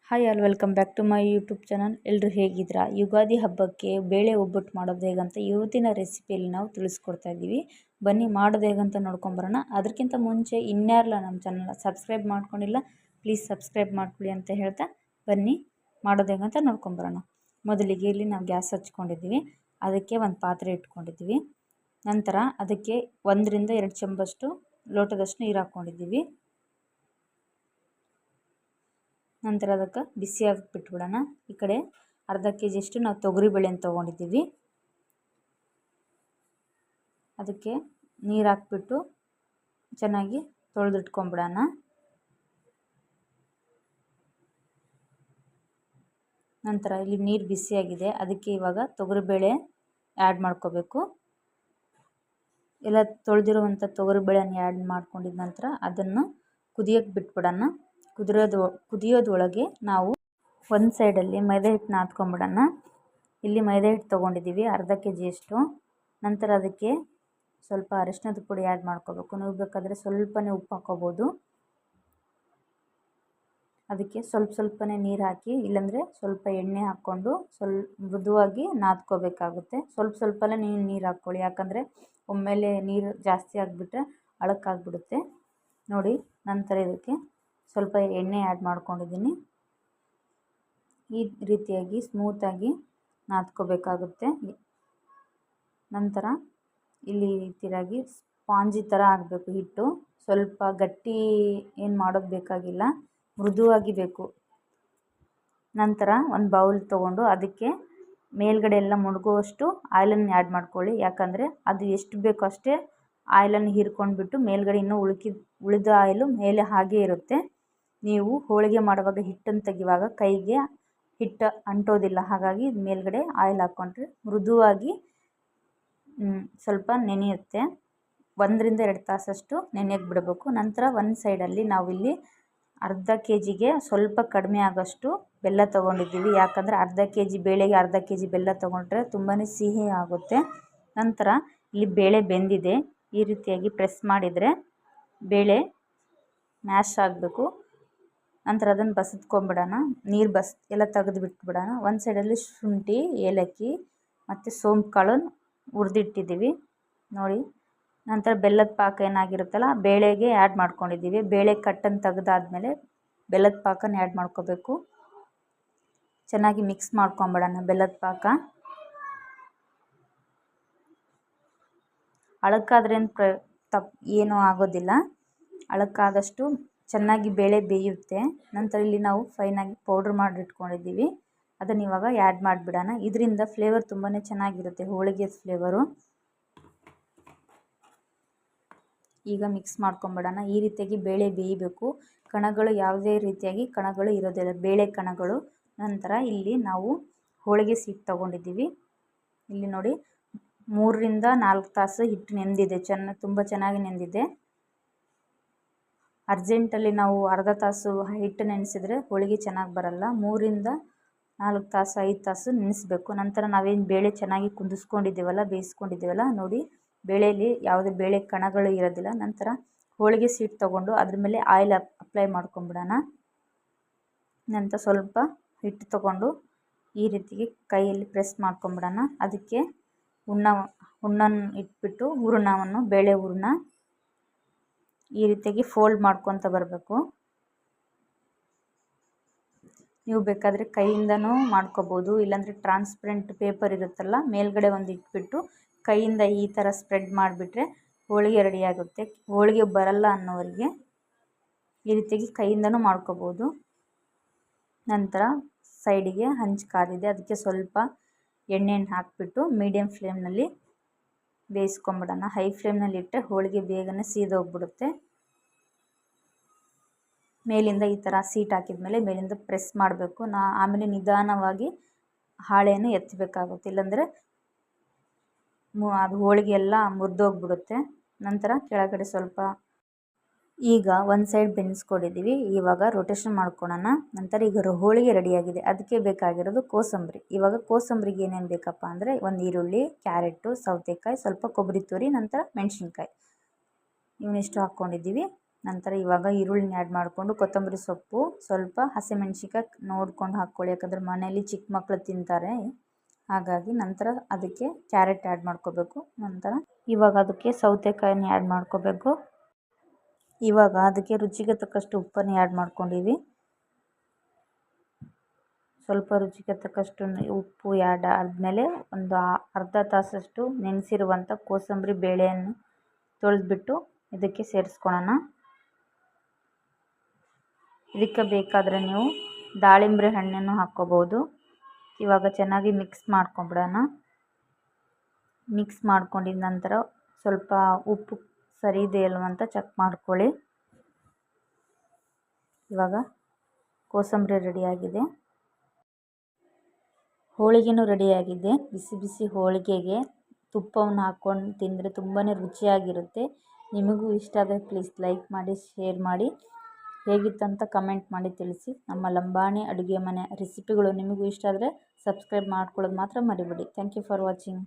Hi all welcome back to my YouTube channel. ಎಲ್ಲರೂ ಹೇಗಿದ್ದೀರಾ? ಯುಗಾದಿ ಹಬ್ಬಕ್ಕೆ ಬೇಳೆ ಒಬ್ಬಟ್ಟು ಮಾಡೋದು ಹೇಗಂತ ಇವತ್ತಿನ ರೆಸಿಪಿಯಲ್ಲಿ ನಾವು ತಿಳಿಸ್ಕೊಡ್ತಾ ಇದ್ದೀವಿ. ಬನ್ನಿ ಮಾಡೋದು ಹೇಗಂತ ನೋಡ್ಕೊಂಬರೋಣ. ಅದಕ್ಕಿಂತ ಮುಂಚೆ ಇನ್ಯಾರಲ್ಲ ನಮ್ಮ ಚಾನಲ್ನ ಸಬ್ಸ್ಕ್ರೈಬ್ ಮಾಡ್ಕೊಂಡಿಲ್ಲ, ಪ್ಲೀಸ್ ಸಬ್ಸ್ಕ್ರೈಬ್ ಮಾಡ್ಕೊಳ್ಳಿ ಅಂತ ಹೇಳ್ತಾ ಬನ್ನಿ ಮಾಡೋದು ಹೇಗಂತ ನೋಡ್ಕೊಂಬರೋಣ. ಮೊದಲಿಗೆ ಇಲ್ಲಿ ನಾವು ಗ್ಯಾಸ್ ಹಚ್ಕೊಂಡಿದ್ದೀವಿ, ಅದಕ್ಕೆ ಒಂದು ಪಾತ್ರೆ ಇಟ್ಕೊಂಡಿದ್ದೀವಿ. ನಂತರ ಅದಕ್ಕೆ 1 ರಿಂದ 2 ಚಮಚಷ್ಟು ಲೋಟದಷ್ಟು ನೀರು ಹಾಕ್ಕೊಂಡಿದ್ದೀವಿ. ನಂತರ ಅದಕ್ಕೆ ಬಿಸಿಯಾಗಿ ಬಿಟ್ಬಿಡೋಣ. ಈ ಕಡೆ ಅರ್ಧ ಕೆಜಿಯಷ್ಟು ನಾವು ತೊಗರಿಬೇಳೆನ ತೊಗೊಂಡಿದ್ದೀವಿ. ಅದಕ್ಕೆ ನೀರು ಹಾಕ್ಬಿಟ್ಟು ಚೆನ್ನಾಗಿ ತೊಳೆದಿಟ್ಕೊಂಡ್ಬಿಡೋಣ. ನಂತರ ಇಲ್ಲಿ ನೀರು ಬಿಸಿಯಾಗಿದೆ, ಅದಕ್ಕೆ ಇವಾಗ ತೊಗರಿಬೇಳೆ ಆ್ಯಡ್ ಮಾಡ್ಕೋಬೇಕು. ಎಲ್ಲ ತೊಳೆದಿರುವಂಥ ತೊಗರಿಬೇಳೆನ ಆ್ಯಡ್ ಮಾಡ್ಕೊಂಡಿದ ನಂತರ ಅದನ್ನು ಕುದಿಯೋಕ್ಕೆ ಬಿಟ್ಬಿಡೋಣ. ಕುದಿಯೋದ್ರೊಳಗೆ ನಾವು ಒಂದು ಸೈಡಲ್ಲಿ ಮೈದಾ ಹಿಟ್ಟು ನಾದ್ಕೊಂಬಿಡೋಣ. ಇಲ್ಲಿ ಮೈದಾ ಹಿಟ್ಟು ತೊಗೊಂಡಿದ್ದೀವಿ ಅರ್ಧ ಕೆಜಿಯಷ್ಟು. ನಂತರ ಅದಕ್ಕೆ ಸ್ವಲ್ಪ ಅರಿಶಿಣದ ಪುಡಿ ಆ್ಯಡ್ ಮಾಡ್ಕೋಬೇಕು. ನೀವು ಬೇಕಾದರೆ ಸ್ವಲ್ಪನೇ ಉಪ್ಪು ಹಾಕ್ಕೋಬೋದು. ಅದಕ್ಕೆ ಸ್ವಲ್ಪನೇ ನೀರು ಹಾಕಿ, ಇಲ್ಲಾಂದರೆ ಸ್ವಲ್ಪ ಎಣ್ಣೆ ಹಾಕ್ಕೊಂಡು ಮೃದುವಾಗಿ ನಾದ್ಕೋಬೇಕಾಗುತ್ತೆ. ಸ್ವಲ್ಪನೇ ನೀರು ಹಾಕ್ಕೊಳ್ಳಿ, ಯಾಕಂದರೆ ಒಮ್ಮೆಲೆ ನೀರು ಜಾಸ್ತಿ ಆಗಿಬಿಟ್ರೆ ಅಳಕ್ಕಾಗ್ಬಿಡುತ್ತೆ ನೋಡಿ. ನಂತರ ಇದಕ್ಕೆ ಸ್ವಲ್ಪ ಎಣ್ಣೆ ಆ್ಯಡ್ ಮಾಡ್ಕೊಂಡಿದ್ದೀನಿ. ಈ ರೀತಿಯಾಗಿ ಸ್ಮೂತಾಗಿ ನಾದ್ಕೋಬೇಕಾಗುತ್ತೆ. ನಂತರ ಇಲ್ಲಿ ರೀತಿಯಾಗಿ ಸ್ಪಾಂಜಿ ಥರ ಆಗಬೇಕು ಹಿಟ್ಟು. ಸ್ವಲ್ಪ ಗಟ್ಟಿ ಏನು ಮಾಡೋದು ಬೇಕಾಗಿಲ್ಲ, ಮೃದುವಾಗಿ ಬೇಕು. ನಂತರ ಒಂದು ಬೌಲ್ ತೊಗೊಂಡು ಅದಕ್ಕೆ ಮೇಲ್ಗಡೆ ಎಲ್ಲ ಮುಳುಗುವಷ್ಟು ಆಯಿಲನ್ನು ಆ್ಯಡ್ ಮಾಡ್ಕೊಳ್ಳಿ. ಯಾಕಂದರೆ ಅದು ಎಷ್ಟು ಬೇಕೋ ಅಷ್ಟೇ ಆಯಿಲನ್ನು ಹೀರ್ಕೊಂಡ್ಬಿಟ್ಟು ಮೇಲ್ಗಡೆ ಇನ್ನೂ ಉಳಿದ ಆಯಿಲು ಮೇಲೆ ಹಾಗೇ ಇರುತ್ತೆ. ನೀವು ಹೋಳಿಗೆ ಮಾಡುವಾಗ ಹಿಟ್ಟನ್ನು ತೆಗೆಯುವಾಗ ಕೈಗೆ ಹಿಟ್ಟು ಅಂಟೋದಿಲ್ಲ. ಹಾಗಾಗಿ ಮೇಲ್ಗಡೆ ಆಯಿಲ್ ಹಾಕ್ಕೊಂಡ್ರೆ ಮೃದುವಾಗಿ ಸ್ವಲ್ಪ ನೆನೆಯುತ್ತೆ. 1 ರಿಂದ 2 ತಾಸಷ್ಟು ನೆನೆಯಕ್ಕೆ ಬಿಡಬೇಕು. ನಂತರ ಒಂದು ಸೈಡಲ್ಲಿ ನಾವಿಲ್ಲಿ ಅರ್ಧ ಕೆಜಿಗೆ ಸ್ವಲ್ಪ ಕಡಿಮೆ ಆಗೋಷ್ಟು ಬೆಲ್ಲ ತೊಗೊಂಡಿದ್ದೀವಿ. ಯಾಕಂದರೆ ಅರ್ಧ ಕೆಜಿ ಬೇಳೆಗೆ ಅರ್ಧ ಕೆಜಿ ಬೆಲ್ಲ ತೊಗೊಂಡ್ರೆ ತುಂಬಾ ಸಿಹಿ ಆಗುತ್ತೆ. ನಂತರ ಇಲ್ಲಿ ಬೇಳೆ ಬೆಂದಿದೆ, ಈ ರೀತಿಯಾಗಿ ಪ್ರೆಸ್ ಮಾಡಿದರೆ ಬೇಳೆ ಮ್ಯಾಶ್ ಆಗಬೇಕು. ನಂತರ ಅದನ್ನು ಬಸಿದ್ಕೊಂಬಿಡೋಣ. ನೀರು ಎಲ್ಲ ತೆಗೆದು ಬಿಟ್ಬಿಡೋಣ. ಒಂದು ಸೈಡಲ್ಲಿ ಶುಂಠಿ, ಏಲಕ್ಕಿ ಮತ್ತು ಸೋಂಪು ಕಾಳನ್ನು ಹುರಿದಿಟ್ಟಿದ್ದೀವಿ ನೋಡಿ. ನಂತರ ಬೆಲ್ಲದ ಪಾಕ ಏನಾಗಿರುತ್ತಲ್ಲ ಬೇಳೆಗೆ ಆ್ಯಡ್ ಮಾಡ್ಕೊಂಡಿದ್ದೀವಿ. ಬೇಳೆ ಕಟ್ಟನ್ನು ತೆಗೆದಾದ್ಮೇಲೆ ಬೆಲ್ಲದ ಪಾಕನ ಆ್ಯಡ್ ಮಾಡ್ಕೋಬೇಕು. ಚೆನ್ನಾಗಿ ಮಿಕ್ಸ್ ಮಾಡ್ಕೊಂಬಿಡೋಣ. ಬೆಲ್ಲದ ಪಾಕ ಅಳಕ್ಕಾದ್ರೇನು ಏನೂ ಆಗೋದಿಲ್ಲ. ಅಳಕ್ಕಾದಷ್ಟು ಚೆನ್ನಾಗಿ ಬೇಳೆ ಬೇಯುತ್ತೆ. ನಂತರ ಇಲ್ಲಿ ನಾವು ಫೈನಾಗಿ ಪೌಡ್ರ್ ಮಾಡಿಟ್ಕೊಂಡಿದ್ದೀವಿ, ಅದನ್ನು ಇವಾಗ ಆ್ಯಡ್ ಮಾಡಿಬಿಡೋಣ. ಇದರಿಂದ ಫ್ಲೇವರ್ ತುಂಬಾ ಚೆನ್ನಾಗಿರುತ್ತೆ, ಹೋಳಿಗೆ ಫ್ಲೇವರು. ಈಗ ಮಿಕ್ಸ್ ಮಾಡ್ಕೊಂಬಿಡೋಣ. ಈ ರೀತಿಯಾಗಿ ಬೇಳೆ ಬೇಯಬೇಕು. ಕಣಗಳು ಯಾವುದೇ ರೀತಿಯಾಗಿ ಕಣಗಳು ಇರೋದಿಲ್ಲ, ಬೇಳೆ ಕಣಗಳು. ನಂತರ ಇಲ್ಲಿ ನಾವು ಹೋಳಿಗೆ ಸೀಟ್ ತೊಗೊಂಡಿದ್ದೀವಿ. ಇಲ್ಲಿ ನೋಡಿ 3 ರಿಂದ 4 ತಾಸು ಹಿಟ್ಟು ನೆಂದಿದೆ, ತುಂಬ ಚೆನ್ನಾಗಿ ನೆಂದಿದೆ. ಅರ್ಜೆಂಟಲ್ಲಿ ನಾವು ಅರ್ಧ ತಾಸು ಹಿಟ್ಟು ನೆನೆಸಿದ್ರೆ ಹೋಳಿಗೆ ಚೆನ್ನಾಗಿ ಬರಲ್ಲ. 3 ರಿಂದ 4 ತಾಸು 5 ತಾಸು ನೆನೆಸಬೇಕು. ನಂತರ ನಾವೇನು ಬೇಳೆ ಚೆನ್ನಾಗಿ ಕುದಿಸ್ಕೊಂಡಿದ್ದೀವಲ್ಲ, ಬೇಯಿಸ್ಕೊಂಡಿದ್ದೀವಲ್ಲ ನೋಡಿ, ಬೇಳೆಯಲ್ಲಿ ಯಾವುದೇ ಬೇಳೆ ಕಣಗಳು ಇರೋದಿಲ್ಲ. ನಂತರ ಹೋಳಿಗೆ ಸೀಟ್ ತೊಗೊಂಡು ಅದ್ರ ಮೇಲೆ ಆಯಿಲ್ ಅಪ್ಲೈ ಮಾಡ್ಕೊಂಬಿಡೋಣ. ನಂತರ ಸ್ವಲ್ಪ ಹಿಟ್ಟು ತೊಗೊಂಡು ಈ ರೀತಿಗೆ ಕೈಯಲ್ಲಿ ಪ್ರೆಸ್ ಮಾಡ್ಕೊಂಬಿಡೋಣ. ಅದಕ್ಕೆ ಹುಣ್ಣನ್ನು ಇಟ್ಬಿಟ್ಟು ಬೇಳೆ ಹೂರಣ ಈ ರೀತಿಯಾಗಿ ಫೋಲ್ಡ್ ಮಾಡ್ಕೊತ ಬರಬೇಕು. ನೀವು ಬೇಕಾದರೆ ಕೈಯಿಂದನೂ ಮಾಡ್ಕೋಬೋದು, ಇಲ್ಲಾಂದರೆ ಟ್ರಾನ್ಸ್ಪರೆಂಟ್ ಪೇಪರ್ ಇರುತ್ತಲ್ಲ ಮೇಲ್ಗಡೆ ಒಂದು ಇಟ್ಬಿಟ್ಟು ಕೈಯಿಂದ ಈ ಥರ ಸ್ಪ್ರೆಡ್ ಮಾಡಿಬಿಟ್ರೆ ಹೋಳಿಗೆ ರೆಡಿಯಾಗುತ್ತೆ. ಹೋಳಿಗೆ ಬರಲ್ಲ ಅನ್ನೋರಿಗೆ ಈ ರೀತಿಯಾಗಿ ಕೈಯಿಂದನೂ ಮಾಡ್ಕೋಬೋದು. ನಂತರ ಸೈಡಿಗೆ ಹಂಚು ಕಾದಿದೆ, ಅದಕ್ಕೆ ಸ್ವಲ್ಪ ಎಣ್ಣೆಯನ್ನು ಹಾಕಿಬಿಟ್ಟು ಮೀಡಿಯಮ್ ಫ್ಲೇಮ್ನಲ್ಲಿ ಬೇಯಿಸ್ಕೊಂಬಿಡೋಣ. ಹೈ ಫ್ಲೇಮ್ನಲ್ಲಿ ಇಟ್ಟರೆ ಹೋಳಿಗೆ ಬೇಗನೆ ಸೀದೋಗ್ಬಿಡುತ್ತೆ. ಮೇಲಿಂದ ಈ ಥರ ಸೀಟ್ ಹಾಕಿದ್ಮೇಲೆ ಮೇಲಿಂದ ಪ್ರೆಸ್ ಮಾಡಬೇಕು. ಆಮೇಲೆ ನಿಧಾನವಾಗಿ ಹಾಳೆಯನ್ನು ಎತ್ತಬೇಕಾಗುತ್ತೆ, ಇಲ್ಲಾಂದರೆ ಅದು ಹೋಳಿಗೆ ಎಲ್ಲ ಮುರಿದೋಗ್ಬಿಡುತ್ತೆ. ನಂತರ ಕೆಳಗಡೆ ಸ್ವಲ್ಪ ಈಗ ಒಂದು ಸೈಡ್ ಬೆನ್ಸ್ಕೊಂಡಿದ್ದೀವಿ, ಇವಾಗ ರೊಟೇಷನ್ ಮಾಡ್ಕೊಳ್ಳೋಣ. ನಂತರ ಈಗ ಹೋಳಿಗೆ ರೆಡಿಯಾಗಿದೆ. ಅದಕ್ಕೆ ಬೇಕಾಗಿರೋದು ಕೋಸಂಬರಿ. ಇವಾಗ ಕೋಸಂಬರಿಗೆ ಏನೇನು ಬೇಕಪ್ಪ ಅಂದರೆ ಒಂದು ಈರುಳ್ಳಿ, ಕ್ಯಾರೆಟು, ಸೌತೆಕಾಯಿ, ಸ್ವಲ್ಪ ಕೊಬ್ಬರಿ ತುರಿ, ನಂತರ ಮೆಣಸಿನ್ಕಾಯಿ, ಇವನ್ನಿಷ್ಟು ಹಾಕ್ಕೊಂಡಿದ್ದೀವಿ. ನಂತರ ಇವಾಗ ಈರುಳ್ಳಿನ ಆ್ಯಡ್ ಮಾಡಿಕೊಂಡು ಕೊತ್ತಂಬರಿ ಸೊಪ್ಪು ಸ್ವಲ್ಪ ಹಸಿಮೆಣ್ಸಿಕಾಯಿ ನೋಡ್ಕೊಂಡು ಹಾಕ್ಕೊಳ್ಳಿ, ಯಾಕಂದರೆ ಮನೆಯಲ್ಲಿ ಚಿಕ್ಕ ಮಕ್ಕಳು ತಿಂತಾರೆ ಹಾಗಾಗಿ. ನಂತರ ಅದಕ್ಕೆ ಕ್ಯಾರೆಟ್ ಆ್ಯಡ್ ಮಾಡ್ಕೋಬೇಕು. ನಂತರ ಇವಾಗ ಅದಕ್ಕೆ ಸೌತೆಕಾಯಿನ ಆ್ಯಡ್ ಮಾಡ್ಕೋಬೇಕು. ಇವಾಗ ಅದಕ್ಕೆ ರುಚಿಗೆ ತಕ್ಕಷ್ಟು ಉಪ್ಪನ್ನು ಆ್ಯಡ್ ಮಾಡ್ಕೊಂಡಿವಿ. ಸ್ವಲ್ಪ ರುಚಿಗೆ ತಕ್ಕಷ್ಟು ಉಪ್ಪು ಆ್ಯಡ್ ಆದಮೇಲೆ ಒಂದು ಅರ್ಧ ತಾಸಷ್ಟು ನೆನೆಸಿರುವಂಥ ಕೋಸಂಬರಿ ಬೇಳೆಯನ್ನು ತೊಳೆದ್ಬಿಟ್ಟು ಇದಕ್ಕೆ ಸೇರಿಸ್ಕೊಳ್ಳೋಣ. ಇದಕ್ಕೆ ಬೇಕಾದರೆ ನೀವು ದಾಳಿಂಬೆ ಹಣ್ಣನ್ನು ಹಾಕ್ಕೋಬೋದು. ಇವಾಗ ಚೆನ್ನಾಗಿ ಮಿಕ್ಸ್ ಮಾಡ್ಕೊಂಬಿಡೋಣ. ಮಿಕ್ಸ್ ಮಾಡ್ಕೊಂಡಿದ ನಂತರ ಸ್ವಲ್ಪ ಉಪ್ಪು ಸರಿ ಇದೆ ಅಲ್ವ ಅಂತ ಚೆಕ್ ಮಾಡ್ಕೊಳ್ಳಿ. ಇವಾಗ ಕೋಸಂಬರಿ ರೆಡಿಯಾಗಿದೆ. ಹೋಳಿಗೆನೂ ರೆಡಿಯಾಗಿದೆ. ಬಿಸಿ ಬಿಸಿ ಹೋಳಿಗೆಗೆ ತುಪ್ಪವನ್ನು ಹಾಕ್ಕೊಂಡು ತಿಂದರೆ ತುಂಬಾ ರುಚಿಯಾಗಿರುತ್ತೆ. ನಿಮಗೂ ಇಷ್ಟ ಆದರೆ ಪ್ಲೀಸ್ ಲೈಕ್ ಮಾಡಿ, ಶೇರ್ ಮಾಡಿ, ಹೇಗಿತ್ತಂತ ಕಮೆಂಟ್ ಮಾಡಿ ತಿಳಿಸಿ. ನಮ್ಮ ಲಂಬಾಣಿ ಅಡುಗೆ ಮನೆ ರೆಸಿಪಿಗಳು ನಿಮಗೂ ಇಷ್ಟ ಆದರೆ ಸಬ್ಸ್ಕ್ರೈಬ್ ಮಾಡ್ಕೊಳ್ಳೋದು ಮಾತ್ರ ಮರಿಬೇಡಿ. Thank you for watching.